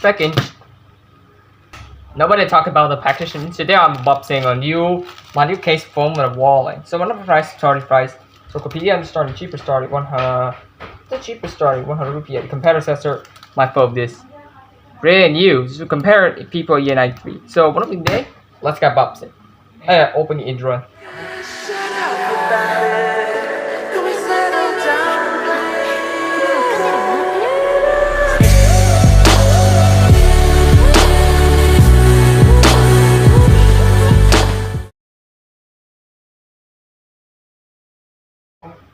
second. Nobody talk about the packaging. Today I'm unboxing a new case phone with a wallet. So one of the starting price. Tokopedia I'm starting cheaper starting 100 rupiah. The competitor my phone this brand new. So compare people year 93. So what are we doing? Let's get unboxing. Open the intro.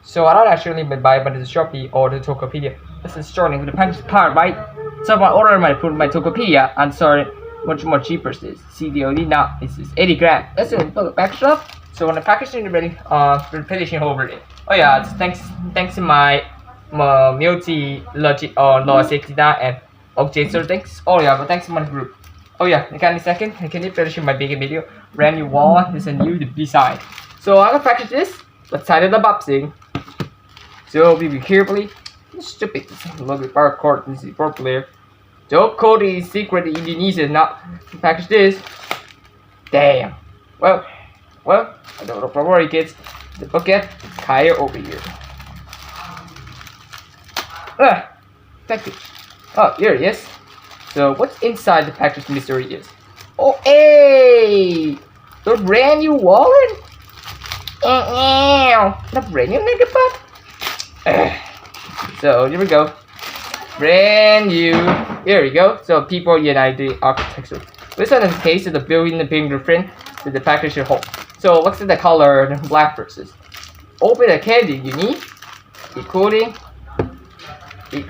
So I don't actually buy but it's Shopee or the Tokopedia. This is starting with the package part, right? So if I order put my Tokopedia and sorry much more cheaper is this. CDOD now it's 80 gram. That's a package up. So when the packaging is ready, finishing over it. Oh yeah, it's thanks to my multi logic or law safety and object so thanks. Oh yeah, but thanks to my group. Oh yeah, in a second, I can finish my big video. Brand new wall, this is a new design. So I'm gonna package this. Let's start the unboxing. So be carefully. Stupid. Look at barcode. This is popular. Joke code is secret in Indonesia. Now package this. Damn. Well. I don't know. Don't worry, kids. The bucket higher over here. Package. Oh, here it is. So what's inside the package mystery is? Oh, hey! The brand new wallet. The brand new nigga butt. So here we go. Brand new. Here we go. So people united architecture. This one is the case of the building fingerprint with the package hold. So what's the color? The black versus. Open the candy you need, including you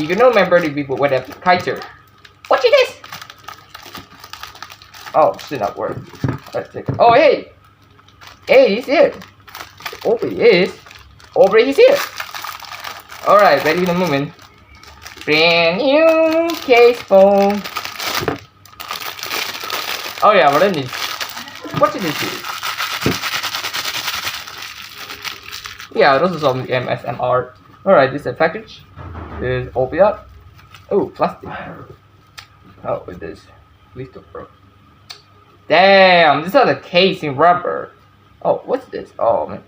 can remember the people with a kiter. What is this? Oh, should not work. Let's take it. Oh hey, he's here. Aubrey is here. All right, ready in a moment. Brand new case phone. Oh yeah, what is this? What is this? Yeah, those are some MSMR. All right, this is a package. Is open up. Oh, plastic. Oh, it is. Please don't broke. Damn, these are the case in rubber. Oh, what's this? Oh man,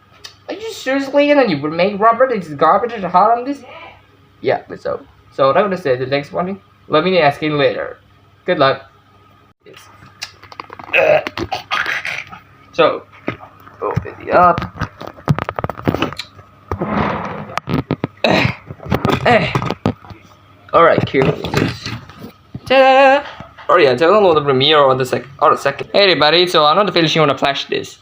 are you seriously gonna you would make rubber? This is garbage and hot on this? Yeah, but so I'm gonna say the next one. Let me ask you later. Good luck. Yes. So open it up. All right, carefully. Ta-da! Oh yeah, download the Premiere on the second. Hey everybody, so I'm not finishing on the flash this.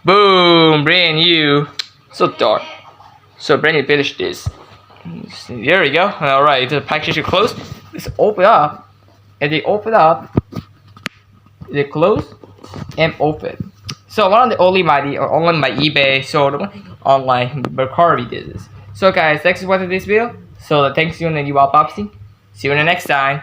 Boom, brand new. So dark. So brand new finish this. There we go. All right, the package is closed. Let's open up, and they open up. They close and open. So one of the only my eBay, so the online Mercari did this. So guys, thanks for watching this video. So thanks you and you unboxing. See you in the next time.